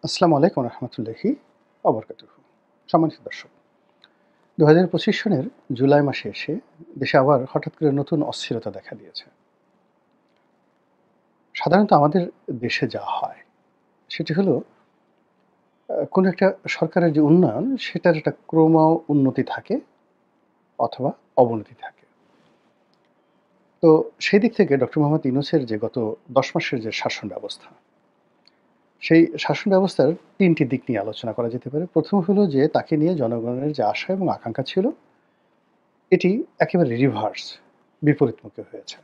আসসালামু আলাইকুম রহমতুল্লাহি অবরকাতুহু। সম্মানিত দর্শক, ২০২৫ সনের জুলাই মাসে এসে দেশে আবার হঠাৎ করে নতুন অস্থিরতা দেখা দিয়েছে। সাধারণত আমাদের দেশে যা হয় সেটি হলো কোনো একটা সরকারের যে উন্নয়ন সেটার একটা ক্রম উন্নতি থাকে অথবা অবনতি থাকে। তো সেই দিক থেকে ডক্টর মোহাম্মদ ইউনূসের যে গত ১০ মাসের যে শাসন ব্যবস্থা, সেই শাসন ব্যবস্থার ৩ টি দিক নিয়ে আলোচনা করা যেতে পারে। প্রথম হলো যে তাকে নিয়ে জনগণের যে আশা এবং আকাঙ্ক্ষা ছিল এটি একেবারে রিভার্স, বিপরীতমুখী হয়েছে।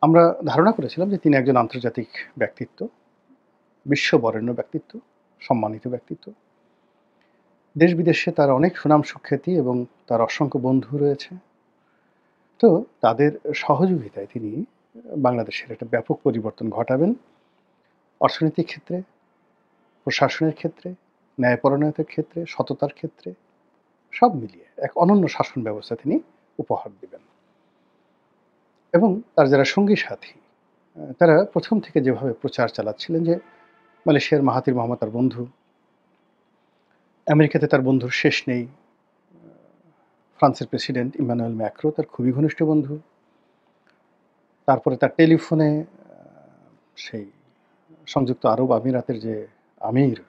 আমরা ধারণা করেছিলাম যে তিনি একজন আন্তর্জাতিক ব্যক্তিত্ব, বিশ্ববরেণ্য ব্যক্তিত্ব, সম্মানিত ব্যক্তিত্ব। দেশ-বিদেশে তার অনেক সুনাম সুখ্যাতি এবং তার অসংখ্য বন্ধু রয়েছে। তো তাদের সহযোগিতায় তিনি বাংলাদেশের একটা ব্যাপক পরিবর্তন ঘটাবেন অর্থনৈতিক ক্ষেত্রে, প্রশাসনের ক্ষেত্রে, ন্যায়পরায়ণতার ক্ষেত্রে, সততার ক্ষেত্রে, সব মিলিয়ে এক অনন্য শাসন ব্যবস্থা তিনি উপহার দিবেন। এবং তার যারা সঙ্গী সাথী তারা প্রথম থেকে যেভাবে প্রচার চালাচ্ছিলেন যে মালয়েশিয়ার মাহাথির মোহাম্মদ তার বন্ধু, আমেরিকাতে তার বন্ধুর শেষ নেই, ফ্রান্সের প্রেসিডেন্ট ইমানুয়েল ম্যাক্রো তার খুবই ঘনিষ্ঠ বন্ধু। তারপরে তার টেলিফোনে সেই সংযুক্ত আরব আমিরাতের যে আমির,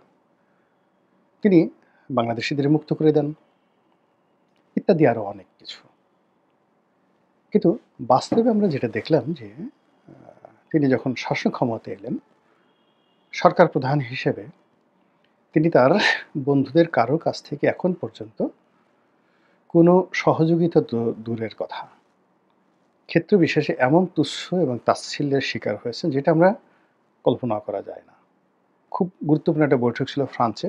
তিনি বাংলাদেশিদের মুক্ত করে দেন, ইত্যাদি আরও অনেক কিছু। কিন্তু বাস্তবে আমরা যেটা দেখলাম যে তিনি যখন শাসন ক্ষমতায় এলেন সরকার প্রধান হিসেবে, তিনি তার বন্ধুদের কারো কাছ থেকে এখন পর্যন্ত কোনো সহযোগিতা তো দূরের কথা, ক্ষেত্র বিশেষে এমন তুচ্ছ এবং তাচ্ছিল্যের শিকার হয়েছেন যেটা আমরা কল্পনা করা যায় না। খুব গুরুত্বপূর্ণ একটা বৈঠক ছিল ফ্রান্সে,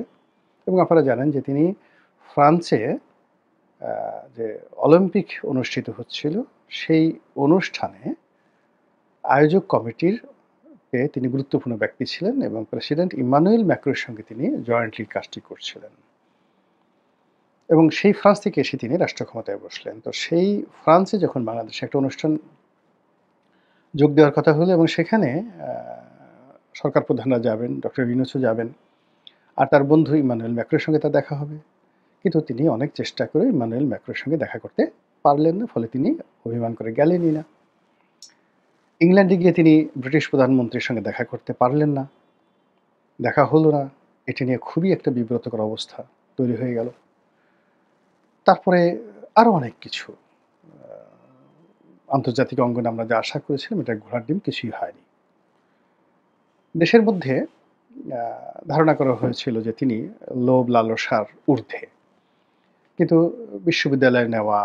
এবং আপনারা জানেন যে তিনি ফ্রান্সে যে অলিম্পিক অনুষ্ঠিত হচ্ছিল সেই অনুষ্ঠানে আয়োজক কমিটির তিনি গুরুত্বপূর্ণ ব্যক্তি ছিলেন এবং প্রেসিডেন্ট ইমানুয়েল ম্যাক্রোর সঙ্গে তিনি জয়েন্টলি কাজটি করছিলেন, এবং সেই ফ্রান্স থেকে এসে তিনি রাষ্ট্র ক্ষমতায় বসলেন। তো সেই ফ্রান্সে যখন বাংলাদেশে একটা অনুষ্ঠান যোগ দেওয়ার কথা হলো, এবং সেখানে সরকার প্রধানরা যাবেন, ডক্টর ইউনূসও যাবেন, আর তার বন্ধু ইমানুয়েল ম্যাক্রোর সঙ্গে তার দেখা হবে। কিন্তু তিনি অনেক চেষ্টা করে ইমানুয়েল ম্যাক্রোর সঙ্গে দেখা করতে পারলেন না, ফলে তিনি অভিমান করে গেলেনই না। ইংল্যান্ডে গিয়ে তিনি ব্রিটিশ প্রধানমন্ত্রীর সঙ্গে দেখা করতে পারলেন না, দেখা হলো না। এটি নিয়ে খুবই একটা বিব্রতকর অবস্থা তৈরি হয়ে গেল। তারপরে আরও অনেক কিছু আন্তর্জাতিক অঙ্গনে আমরা যা আশা করেছিলাম এটা ঘোড়ার ডিম, কিছুই হয়নি। দেশের মধ্যে ধারণা করা হয়েছিল যে তিনি লোভ লালসার ঊর্ধ্বে, কিন্তু বিশ্ববিদ্যালয়ে নেওয়া,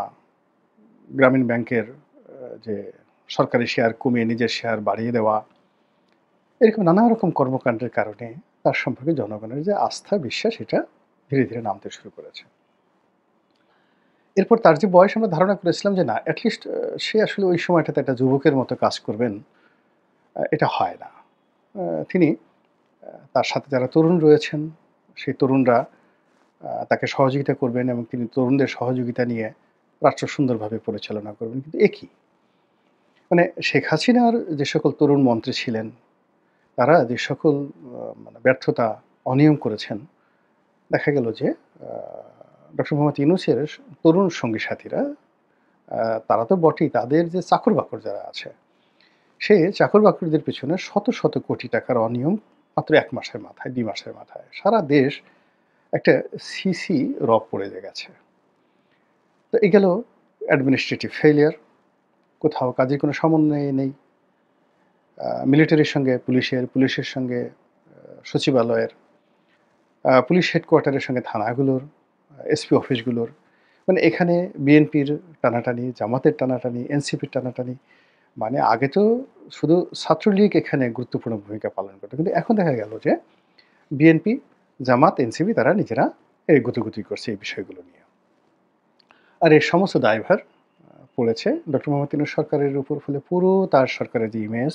গ্রামীণ ব্যাংকের যে সরকারি শেয়ার কমিয়ে নিজের শেয়ার বাড়িয়ে দেওয়া, এরকম নানা রকম কর্মকাণ্ডের কারণে তার সম্পর্কে জনগণের যে আস্থা বিশ্বাস এটা ধীরে ধীরে নামতে শুরু করেছে। এরপর তার যে বয়স, আমরা ধারণা করেছিলাম যে না, অ্যাটলিস্ট সে আসলে ওই সময়টাতে একটা যুবকের মতো কাজ করবেন, এটা হয় না। তিনি তার সাথে যারা তরুণ রয়েছেন সেই তরুণরা তাকে সহযোগিতা করবেন, এবং তিনি তরুণদের সহযোগিতা নিয়ে রাষ্ট্র সুন্দরভাবে পরিচালনা করবেন। কিন্তু একই মানে শেখ হাসিনার যে সকল তরুণ মন্ত্রী ছিলেন তারা যে সকল মানে ব্যর্থতা, অনিয়ম করেছেন, দেখা গেল যে ডক্টর মোহাম্মদ ইউনূসের তরুণ সঙ্গী সাথীরা তারা তো বটেই, তাদের যে চাকর-বাকর যারা আছে, সে চাকর-বাকরদের পেছনে শত শত কোটি টাকার অনিয়ম মাত্র ১ মাসের মাথায়, ২ মাসের মাথায় সারা দেশ একটা সিসি রব পড়ে গেছে। তো এই গেল অ্যাডমিনিস্ট্রেটিভ ফেইলিয়ার, কোথাও কাজের কোনো সমন্বয় নেই। মিলিটারির সঙ্গে পুলিশের, পুলিশের সঙ্গে সচিবালয়ের, পুলিশ হেডকোয়ার্টারের সঙ্গে থানাগুলোর, এসপি অফিসগুলোর, মানে এখানে বিএনপির টানাটানি, জামাতের টানাটানি, এনসিপির টানাটানি। মানে আগে তো শুধু ছাত্রলীগ এখানে গুরুত্বপূর্ণ ভূমিকা পালন করত, কিন্তু এখন দেখা গেল যে বিএনপি, জামাত, এনসিপি তারা নিজেরা এই গুতোগুতি করছে এই বিষয়গুলো নিয়ে। আর এর সমস্ত দায়ভার পড়েছে ডক্টর মোহাম্মদ ইউনূস সরকারের উপর। ফলে পুরো তার সরকারের যে ইমেজ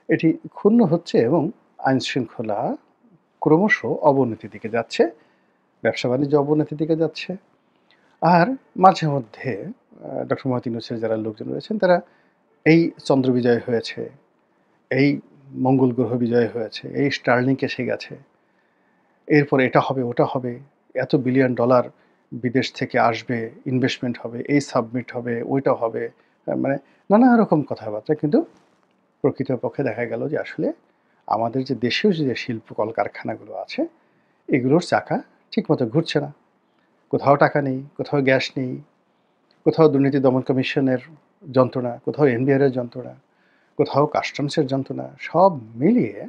এটি ক্ষুণ্ণ হচ্ছে, এবং আইনশৃঙ্খলা ক্রমশ অবনতির দিকে যাচ্ছে, ব্যবসা বাণিজ্য অবনতির দিকে যাচ্ছে। আর মাঝে মধ্যে ডক্টর মোহাম্মদ ইউনূসের যারা লোকজন রয়েছেন তারা এই চন্দ্রবিজয় হয়েছে, এই মঙ্গল গ্রহ বিজয় হয়েছে, এই স্টার্লিংক এসে গেছে, এরপরে এটা হবে ওটা হবে, এত বিলিয়ন ডলার বিদেশ থেকে আসবে, ইনভেস্টমেন্ট হবে, এই সাবমিট হবে, ওইটা হবে, মানে নানা রকম কথাবার্তা। কিন্তু প্রকৃতপক্ষে দেখা গেল যে আসলে আমাদের যে দেশীয় যে শিল্প কলকারখানাগুলো আছে এগুলোর চাকা ঠিকমতো ঘুরছে না। কোথাও টাকা নেই, কোথাও গ্যাস নেই, কোথাও দুর্নীতি দমন কমিশনের যন্ত্রণা, কোথাও এনবিআর এর যন্ত্রণা, কোথাও কাস্টমসের যন্ত্রণা, সব মিলিয়ে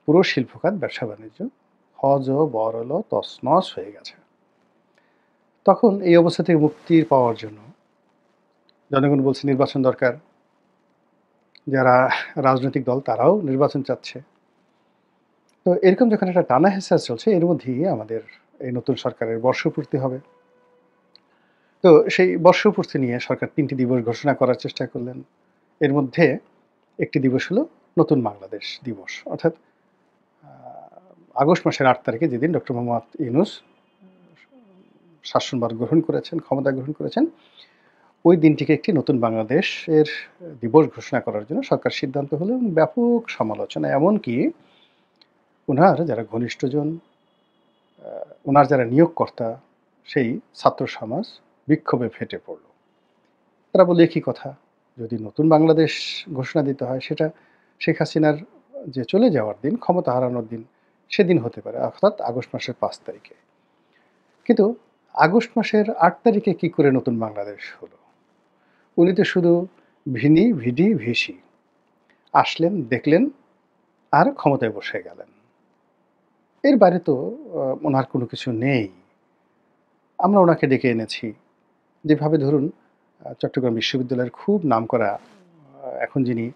পুরো শিল্পখাত ব্যবসা বাণিজ্য বরল তছনছ হয়ে গেছে। তখন এই অবস্থা থেকে মুক্তির পাওয়ার জন্য জনগণ বলছে নির্বাচন দরকার। যারা রাজনৈতিক দল তারাও নির্বাচন চাচ্ছে। তো এরকম যখন একটা টানা হেঁচড়া চলছে এর মধ্যেই আমাদের এই নতুন সরকারের বর্ষপূর্তি হবে। তো সেই বর্ষপূর্তি নিয়ে সরকার ৩টি দিবস ঘোষণা করার চেষ্টা করলেন। এর মধ্যে একটি দিবস হলো নতুন বাংলাদেশ দিবস। অর্থাৎ আ আগস্ট মাসের ৮ তারিখে যেদিন ডক্টর মোহাম্মদ ইউনূস শাসনভার গ্রহণ করেছেন, ক্ষমতা গ্রহণ করেছেন, ওই দিনটিকে একটি নতুন বাংলাদেশের দিবস ঘোষণা করার জন্য সরকার সিদ্ধান্ত হলো এবং ব্যাপক সমালোচনা। এমনকি উনার যারা ঘনিষ্ঠজন, আ উনার যারা নিয়োগকর্তা, সেই ছাত্র সমাজ বিক্ষোভে ফেটে পড়ল। তারা বলল, "এ কি কথা? যদি নতুন বাংলাদেশ ঘোষণা দিতে হয় সেটা শেখ হাসিনার যে চলে যাওয়ার দিন, ক্ষমতা হারানোর দিন, সেদিন হতে পারে, অর্থাৎ আগস্ট মাসের ৫ তারিখে। কিন্তু আগস্ট মাসের ৮ তারিখে কি করে নতুন বাংলাদেশ হলো? উনি তো শুধু ভিনি, ভিডি, ভিসি। আসলেন, দেখলেন আর ক্ষমতায় বসে গেলেন। এর বাইরে তো উনার কোনো কিছু নেই। আমরা উনাকে ডেকে এনেছি। যেভাবে ধরুন চট্টগ্রাম বিশ্ববিদ্যালয়ের খুব নামকরা এখন যিনি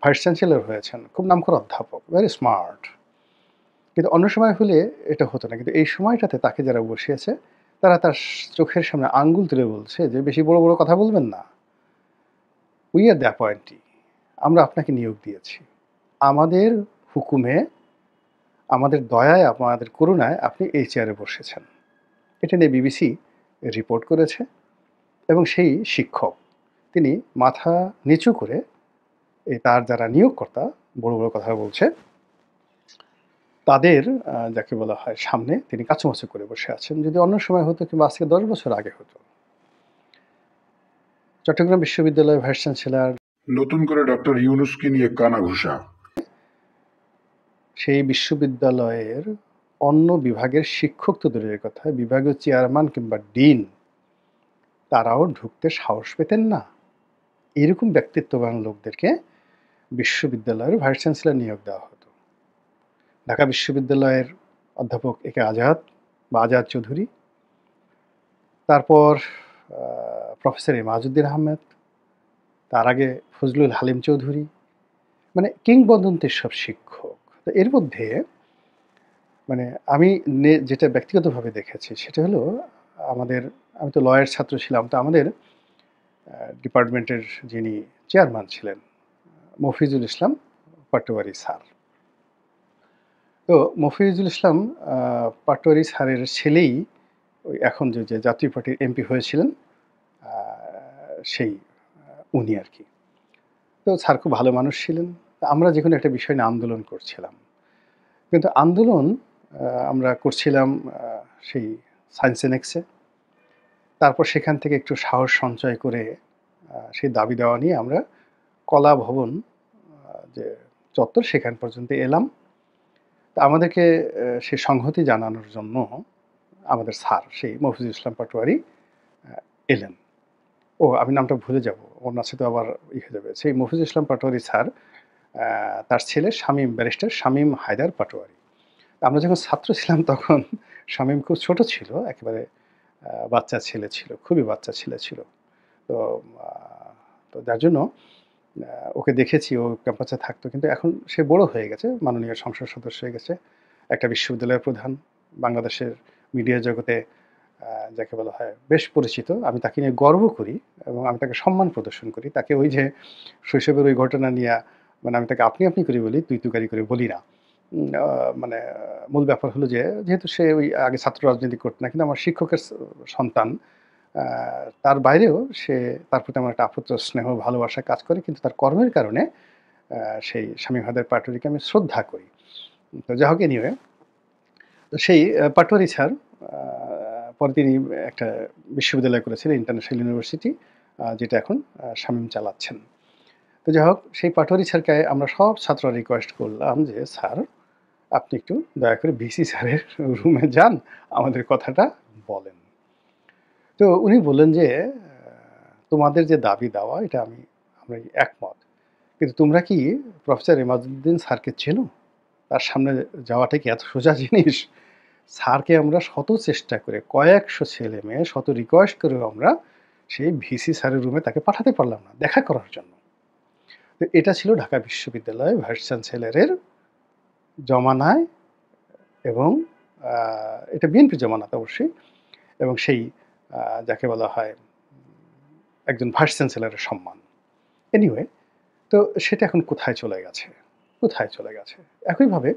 ভাইস চ্যান্সেলর হয়েছেন, খুব নামকরা অধ্যাপক, ভেরি স্মার্ট। কিন্তু অন্য সময় হলে এটা হতো না। কিন্তু এই সময়টাতে তাকে যারা বসিয়েছে, তারা তার চোখের সামনে আঙ্গুল তুলে বলছে যে, "বেশি বড়, বড় কথা বলবেন না। We are the appointee. আমরা আপনাকে নিয়োগ দিয়েছি। আমাদের হুকুমে, আমাদের দয়ায়, আমাদের করুণায় আপনি এই চেয়ারে বসেছেন।" এটা নিয়ে বিবিসি রিপোর্ট করেছে এবং সেই শিক্ষক তিনি মাথা নিচু করে তার যারা নিয়োগকর্তা বড়, বড় কথা বলছে, তাদের যাকে বলা হয় সামনে তিনি কাঁচুমাচু করে বসে আছেন। যদি অন্য সময় হতো কিংবা আজকে ১০ বছর আগে হতো। চট্টগ্রাম বিশ্ববিদ্যালয়ের ভাইস চ্যান্সেলর নতুন করে ডক্টর ইউনূসকে নিয়ে কানাঘুষা। সেই বিশ্ববিদ্যালয়ের অন্য বিভাগের শিক্ষক তো দূরের কথা, বিভাগীয় চেয়ারম্যান কিংবা ডিন তারাও ঢুকতে সাহস পেতেন না। এরকম ব্যক্তিত্ববান লোকদেরকে বিশ্ববিদ্যালয়ের ভাইস চ্যান্সেলর নিয়োগ দেওয়া হতো। ঢাকা বিশ্ববিদ্যালয়ের অধ্যাপক একে আজাদ বা আজাদ চৌধুরী, তারপর প্রফেসর এমাজউদ্দিন আহমেদ, তার আগে ফজলুল হালিম চৌধুরী, মানে কিংবদন্তির সব শিক্ষক। তো এর মধ্যে মানে আমি যেটা ব্যক্তিগতভাবে দেখেছি সেটা হলো আমাদের, আমি তো লয়ের ছাত্র ছিলাম, তো আমাদের ডিপার্টমেন্টের যিনি চেয়ারম্যান ছিলেন মফিজুল ইসলাম পাটোয়ারি স্যার। তো মফিজুল ইসলাম পাটোয়ারি স্যারের ছেলেই ওই এখন যে জাতীয় পার্টির এমপি হয়েছিলেন, আ সেই উনি আরকি। তো স্যার খুব ভালো মানুষ ছিলেন। আমরা যেকোনো একটা বিষয় নিয়ে আন্দোলন করছিলাম। কিন্তু আন্দোলন আমরা করছিলাম সেই সায়েন্স এনেক্সে। তারপর সেখান থেকে একটু সাহস সঞ্চয় করে সেই দাবি দেওয়া নিয়ে আমরা কলা ভবন যে চত্বর সেখান পর্যন্ত এলাম। তো আমাদেরকে সে সংহতি জানানোর জন্য আমাদের স্যার সেই মফিজুল ইসলাম পাটোয়ারি এলেন। আমি নামটা ভুলে যাব। ওর নামে তো আবার হয়ে যাবে। সেই মফিজুল ইসলাম পাটোয়ারি স্যার তার ছেলে শামীম, ব্যারিস্টার শামীম হায়দার পাটোয়ারি। আমরা যখন ছাত্র ছিলাম তখন শামীম খুব ছোট ছিল, একেবারে বাচ্চা ছেলে ছিল, খুবই বাচ্চা ছেলে ছিল। তো আ তো যার জন্য ওকে দেখেছি, ও ক্যাম্পাসে থাকতো। কিন্তু এখন সে বড় হয়ে গেছে, মাননীয় সংসদ সদস্য হয়ে গেছে, একটা বিশ্ববিদ্যালয়ের প্রধান, বাংলাদেশের মিডিয়া জগতে যাকে বলা হয় বেশ পরিচিত। আমি তাকে নিয়ে গর্ব করি এবং আমি তাকে সম্মান প্রদর্শন করি। তাকে ওই যে শৈশবের ওই ঘটনা নিয়ে মানে আমি তাকে আপনি, আপনি করে বলি, তুই তুকারি করে বলি না। উম আ মানে মূল ব্যাপার হলো যে যেহেতু সে ওই আগে ছাত্র রাজনীতি করতো না, কিন্তু আমার শিক্ষকের সন্তান। আ তার বাইরেও তার প্রতি আমার একটা আপাত স্নেহ ভালোবাসা কাজ করে। কিন্তু তার কর্মের কারণে সেই শামীম হায়দার পাটোয়ারিকে আমি শ্রদ্ধা করি। তো যাই হোক এনিওয়ে, তো সেই পাটোয়ারি স্যার পরে তিনি একটা বিশ্ববিদ্যালয় করেছিলেন, ইন্টারন্যাশনাল ইউনিভার্সিটি, যেটা এখন শামীম চালাচ্ছেন। তো যাই হোক, সেই পাটোয়ারি স্যারকে আমরা সব ছাত্ররা রিকোয়েস্ট করলাম যে, "স্যার, আপনি একটু দয়া করে ভিসি স্যারের রুমে যান, আমাদের কথাটা বলেন।" তো উনি বললেন যে, "তোমাদের যে দাবি দেওয়া এটা আমরা একমত। কিন্তু তোমরা কি প্রফেসর এমাজউদ্দিন স্যারকে চেনো? তার সামনে যাওয়াটা কি এত সোজা জিনিস? স্যারকে আমরা শত চেষ্টা করে, কয়েকশো ছেলেমেয়ে শত রিকোয়েস্ট করেও আমরা সেই ভিসি স্যারের রুমে তাকে পাঠাতে পারলাম না দেখা করার জন্য।" তো এটা ছিল ঢাকা বিশ্ববিদ্যালয় ভাইস চ্যান্সেলরের জমানায়, এবং এটা বিএনপির জমানাতে অবশ্যই, এবং সেই যাকে বলা হয় একজন ভাইস চ্যান্সেলরের সম্মান। এনিওয়ে, তো সেটা এখন কোথায় চলে গেছে? কোথায় চলে গেছে? একইভাবে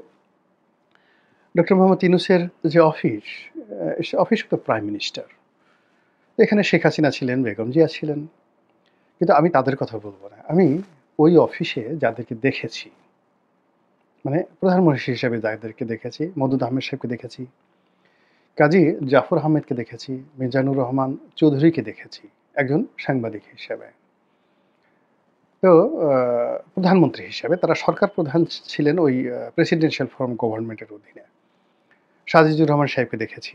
ডক্টর মোহাম্মদ ইউনূসের যে অফিস, সে অফিসও তো প্রাইম মিনিস্টার। এখানে শেখ হাসিনা ছিলেন, বেগম জিয়া ছিলেন। কিন্তু আমি তাদের কথা বলব না। আমি ওই অফিসে যাদেরকে দেখেছি, মানে প্রধানমন্ত্রী হিসেবে যাদেরকে দেখেছি, মওদুদ আহমেদ সাহেবকে দেখেছি, কাজী জাফর আহমেদকে দেখেছি, মিজানুর রহমান চৌধুরীকে দেখেছি একজন সাংবাদিক হিসেবে। তো প্রধানমন্ত্রী হিসেবে তারা সরকার প্রধান ছিলেন ওই প্রেসিডেন্সিয়াল ফর্ম গভর্নমেন্টের অধীনে। সাজিদুর রহমান সাহেবকে দেখেছি।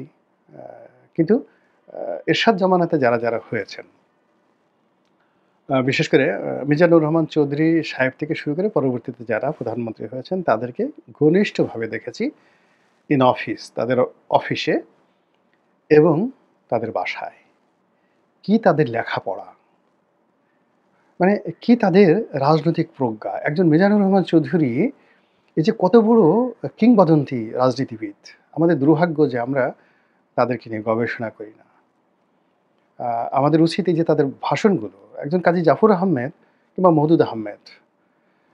কিন্তু এরশাদ জামানাতে যারা হয়েছেন, বিশেষ করে মিজানুর রহমান চৌধুরী সাহেব থেকে শুরু করে পরবর্তীতে যারা প্রধানমন্ত্রী হয়েছেন তাদেরকে ঘনিষ্ঠভাবে দেখেছি ইন অফিস, তাদের অফিসে এবং তাদের বাসায়। কি তাদের লেখাপড়া, মানে কি তাদের রাজনৈতিক প্রজ্ঞা। একজন মিজানুর রহমান চৌধুরী এই যে কত বড় কিংবদন্তি রাজনীতিবিদ, আমাদের দুর্ভাগ্য যে আমরা তাদেরকে নিয়ে গবেষণা করি না। আমাদের উচিত এই যে তাদের ভাষণগুলো, একজন কাজী জাফর আহমেদ কিংবা মওদুদ আহমেদ,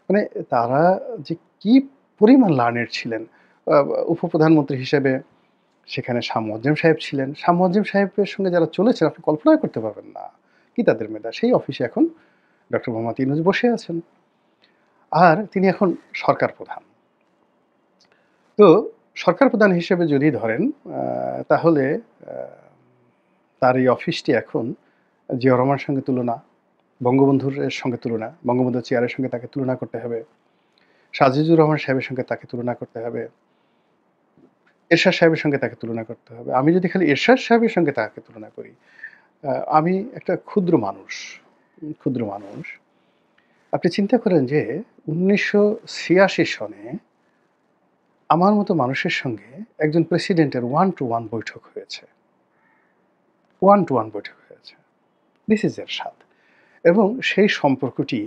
মানে তারা যে কি পরিমাণ লার্নেড ছিলেন। আ উপপ্রধানমন্ত্রী হিসেবে সেখানে শাহ মোয়াজ্জেম সাহেব ছিলেন। শাহ মোয়াজ্জেম সাহেবের সঙ্গে যারা চলেছেন আপনি কল্পনাই করতে পারবেন না। কি তাদের মেধা! সেই অফিসে এখন ডক্টর মোহাম্মদ ইউনূস বসে আছেন। আর তিনি এখন সরকার প্রধান। তো সরকার প্রধান হিসেবে যদি ধরেন, তাহলে আ তার এই অফিসটি এখন জিয়াউর রহমানের সঙ্গে তুলনা, বঙ্গবন্ধুর সঙ্গে তুলনা, বঙ্গবন্ধুর চেয়ারের সঙ্গে তাকে তুলনা করতে হবে। সাজিদুর রহমান সাহেবের সঙ্গে তাকে তুলনা করতে হবে। এরশাদ সাহেবের সঙ্গে তাকে তুলনা করতে হবে। আমি যদি খালি এরশাদ সাহেবের সঙ্গে তাকে তুলনা করি, আমি একটা ক্ষুদ্র মানুষ, ক্ষুদ্র মানুষ। আপনি চিন্তা করেন যে ১৯৮৬ সনে আমার মতো মানুষের সঙ্গে একজন প্রেসিডেন্টের ওয়ান টু ওয়ান বৈঠক হয়েছে। ওয়ান টু ওয়ান বৈঠক হয়েছে। দিস ইজ এরশাদ। এবং সেই সম্পর্কটি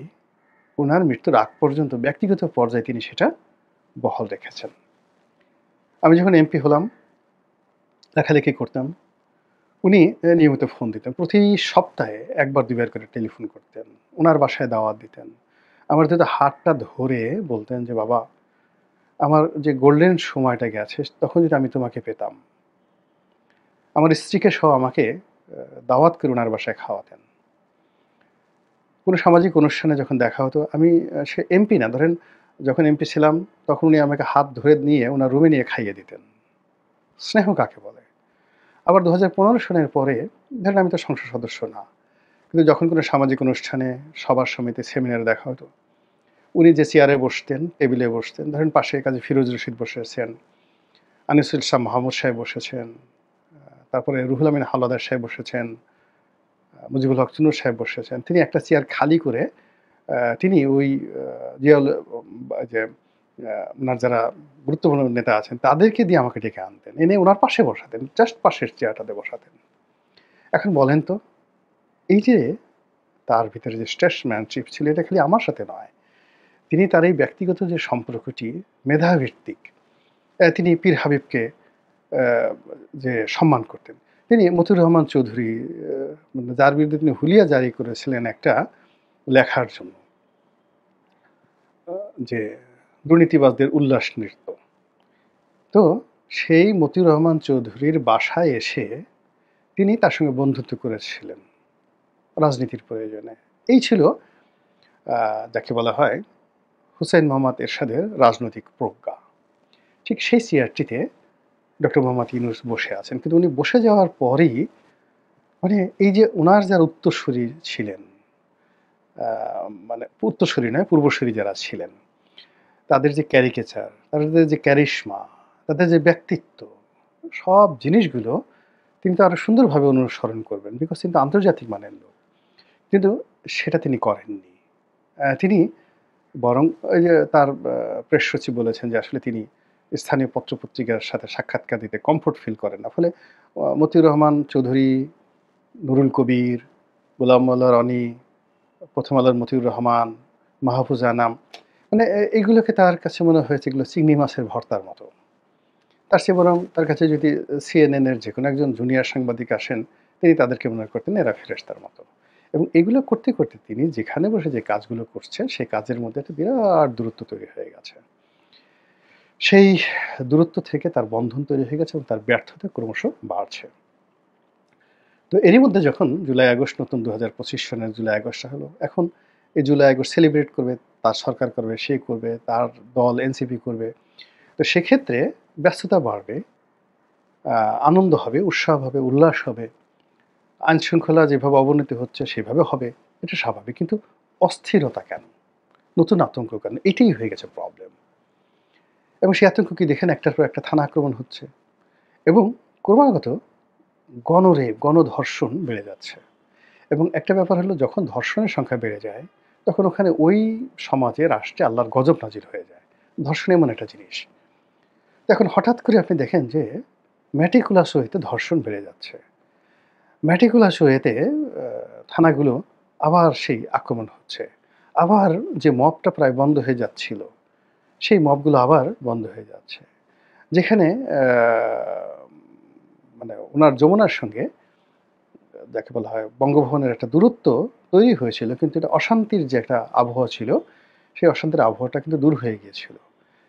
উনার মৃত্যুর আগ পর্যন্ত ব্যক্তিগত পর্যায়ে তিনি সেটা বহাল রেখেছেন। আমি যখন এমপি হলাম, লেখালেখি করতাম। উনি নিয়মিত ফোন দিতেন। প্রতি সপ্তাহে ১ বার ২ বার করে টেলিফোন করতেন। উনার বাসায় দাওয়াত দিতেন। আমার দুটো হাতটা ধরে বলতেন যে, "বাবা, আমার যে গোল্ডেন সময়টা গেছে তখন যদি আমি তোমাকে পেতাম।" আমার স্ত্রীকে সহ আমাকে দাওয়াত করে উনার বাসায় খাওয়াতেন। কোনো সামাজিক অনুষ্ঠানে যখন দেখা হতো, আমি সে এমপি না, ধরেন যখন এমপি ছিলাম তখন উনি আমাকে হাত ধরে নিয়ে উনার রুমে নিয়ে খাইয়ে দিতেন। স্নেহ কাকে বলে? আবার ২০১৫ সনের পরে ধরেন আমি তো সংসদ সদস্য না। কিন্তু যখন কোনো সামাজিক অনুষ্ঠানে, সভা সমিতি, সেমিনারে দেখা হতো, উনি যে চেয়ারে বসতেন, টেবিলে বসতেন, ধরেন পাশে কাজী ফিরোজ রশিদ বসেছেন, আনিসুল ইসলাম মাহমুদ সাহেব বসেছেন, তারপরে রুহুল আমিন হাওলাদার সাহেব বসেছেন, মুজিবুল হক চুন্নু সাহেব বসেছেন। তিনি একটা চেয়ার খালি করে তিনি ওই জিয়াউল যে উনার যারা গুরুত্বপূর্ণ নেতা আছেন তাদেরকে দিয়ে আমাকে ডেকে আনতেন। এনে উনার পাশে বসাতেন। জাস্ট পাশের চেয়ারটাতে বসাতেন। এখন বলেন তো, এই যে তার ভিতরে যে স্টেটসম্যানশিপ ছিল এটা খালি আমার সাথে নয়। তিনি তার এই ব্যক্তিগত যে সম্পর্কটি মেধাভিত্তিক, তিনি পীর হাবিবকে অ্যা যে সম্মান করতেন। তিনি মতিউর রহমান চৌধুরী, মানে যার বিরুদ্ধে তিনি হুলিয়া জারি করেছিলেন একটা লেখার জন্য, যে দুর্নীতিবাজদের উল্লাস নৃত্য। তো সেই মতিউর রহমান চৌধুরীর বাসায় এসে তিনি তার সঙ্গে বন্ধুত্ব করেছিলেন রাজনীতির প্রয়োজনে। এই ছিল যাকে বলা হয় হুসাইন মোহাম্মদ এরশাদের রাজনৈতিক প্রজ্ঞা। ঠিক সেই চেয়ারটিতে ডক্টর মোহাম্মদ ইউনূস বসে আছেন। কিন্তু উনি বসে যাওয়ার পরেই মানে এই যে উনার যারা উত্তরসূরি ছিলেন, আ মানে উত্তরসূরি নয়, পূর্বসূরি যারা ছিলেন, তাদের যে ক্যারিকেচার, তাদের যে ক্যারিশমা, তাদের যে ব্যক্তিত্ব, সব জিনিসগুলো তিনি তো আরো সুন্দরভাবে অনুসরণ করবেন। বিকজ তিনি তো আন্তর্জাতিক মানের লোক। কিন্তু সেটা তিনি করেননি। তিনি বরং ওই যে তার প্রেস সচিব বলেছেন যে আসলে তিনি স্থানীয় পত্র-পত্রিকার সাথে সাক্ষাৎকার দিতে কমফোর্ট ফিল করেন না। ফলে মতিউর রহমান চৌধুরী, নুরুল কবির, গোলাম মোল্লা রনি, প্রথম আলোর মতিউর রহমান, মাহফুজ আনাম, মানে এগুলোকে তার কাছে মনে হয়েছে এগুলো চিংড়ি মাছের ভর্তার মতো। তার চেয়ে বরং তার কাছে যদি সিএনএন এর যেকোনো একজন জুনিয়র সাংবাদিক আসেন, তিনি তাদেরকে মনে করতেন এরা ফেরেশতার মতো। এবং এগুলো করতে, করতে তিনি যেখানে বসে যে কাজগুলো করছেন, সেই কাজের মধ্যে একটা বিরাট দূরত্ব তৈরি হয়ে গেছে। সেই দূরত্ব থেকে তার বন্ধন তৈরি হয়ে গেছে এবং তার ব্যর্থতা ক্রমশ বাড়ছে। তো এরই মধ্যে যখন জুলাই আগস্ট, নতুন ২০২৫ সনের জুলাই আগস্টটা হলো, এখন এই জুলাই আগস্ট সেলিব্রেট করবে, তার সরকার করবে, সে করবে, তার দল এনসিপি করবে। তো সেক্ষেত্রে ব্যস্ততা বাড়বে, আনন্দ হবে, উৎসাহ হবে, উল্লাস হবে। আইনশৃঙ্খলা যেভাবে অবনতি হচ্ছে সেভাবে হবে, এটা স্বাভাবিক। কিন্তু অস্থিরতা কেন? নতুন আতঙ্ক কেন? এটাই হয়ে গেছে প্রবলেম। এবং সেই আতঙ্ক কি দেখেন একটার পর একটা থানা আক্রমণ হচ্ছে এবং ক্রমাগত গণরেপ, গণধর্ষণ বেড়ে যাচ্ছে। এবং একটা ব্যাপার হলো যখন ধর্ষণের সংখ্যা বেড়ে যায়, তখন ওখানে ওই সমাজে, রাষ্ট্রে আল্লাহর গজব নাজিল হয়ে যায়। ধর্ষণ এমন একটা জিনিস। তো এখন হঠাৎ করে আপনি দেখেন যে ম্যাটিকুলাস ওয়েতে ধর্ষণ বেড়ে যাচ্ছে। ম্যাটিকুলাস ওয়েতে থানাগুলো আবার সেই আক্রমণ হচ্ছে। আবার যে মবটা প্রায় বন্ধ হয়ে যাচ্ছিল, সেই মবগুলো আবার বন্ধ হয়ে যাচ্ছে। যেখানে মানে উনার যমুনার সঙ্গে যাকে বলা হয় বঙ্গভবনের একটা দূরত্ব তৈরি হয়েছিল, কিন্তু এটা অশান্তির যে একটা আবহাওয়া ছিল, সেই অশান্তির আবহাওয়াটা কিন্তু দূর হয়ে গিয়েছিল।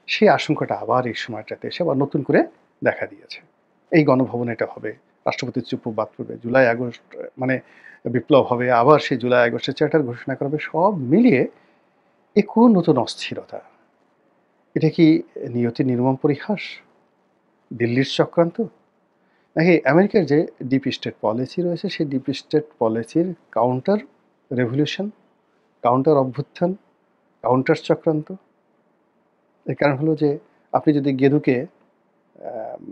সেই আশঙ্কাটা আবার এই সময়টাতে এসে আবার নতুন করে দেখা দিয়েছে। এই গণভবনে এটা হবে, রাষ্ট্রপতির চুপ্পু বাদ পড়বে, জুলাই আগস্ট মানে বিপ্লব হবে, আবার সেই জুলাই আগস্টের চার্টার ঘোষণা করা হবে। সব মিলিয়ে এ কোন নতুন অস্থিরতা? এটা কি নিয়তির নির্মম পরিহাস? দিল্লির চক্রান্ত? নাকি আমেরিকার যে ডিপ স্টেট পলিসি রয়েছে, সেই ডিপ স্টেট পলিসির কাউন্টার রেভলিউশন, কাউন্টার অভ্যুত্থান, কাউন্টার চক্রান্ত? এর কারণ হলো যে আপনি যদি গেদুকে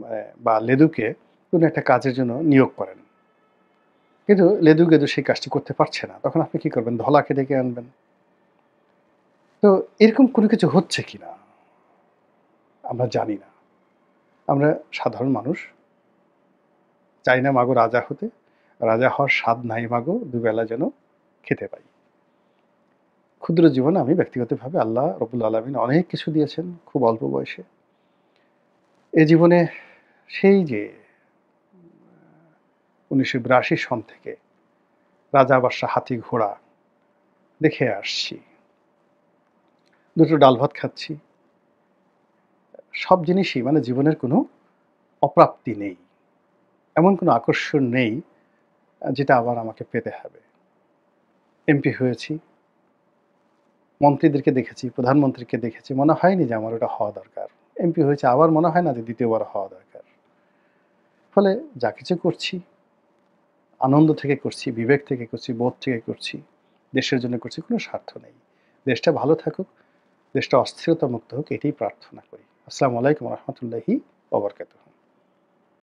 মানে বা লেদুকে কোনো একটা কাজের জন্য নিয়োগ করেন, কিন্তু লেদু-গেদু সেই কাজটি করতে পারছে না, তখন আপনি কি করবেন? ধলাকে ডেকে আনবেন। তো এরকম কোনো কিছু হচ্ছে কিনা আমরা জানি না। আমরা সাধারণ মানুষ, চাই না মাগো রাজা হতে, রাজা হওয়ার স্বাদ নাই মাগো, দুবেলা যেন খেতে পাই। ক্ষুদ্র জীবনে আমি ব্যক্তিগতভাবে আল্লাহ রব্বুল আলামিন অনেক কিছু দিয়েছেন খুব অল্প বয়সে। এ জীবনে সেই যে ১৯৮২ সন থেকে রাজা বাদশাহ হাতি ঘোড়া দেখে আসছি। দুটো ডাল ভাত খাচ্ছি। সব জিনিসই মানে জীবনের কোনো অপ্রাপ্তি নেই। এমন কোনো আকর্ষণ নেই যেটা আবার আমাকে পেতে হবে। এমপি হয়েছি, মন্ত্রীদেরকে দেখেছি, প্রধানমন্ত্রীকে দেখেছি। মনে হয়নি যে আমার ওটা হওয়া দরকার। এমপি হয়েছে, আবার মনে হয় না যে দ্বিতীয়বার হওয়া দরকার। ফলে যা কিছু করছি, আনন্দ থেকে করছি, বিবেক থেকে করছি, বোধ থেকে করছি, দেশের জন্য করছি, কোনো স্বার্থ নেই। দেশটা ভালো থাকুক, দেশটা অস্থিরতা মুক্ত হোক, এটাই প্রার্থনা করি। আসসালামু আলাইকুম ওয়া রাহমাতুল্লাহি ওয়া বারাকাতুহু।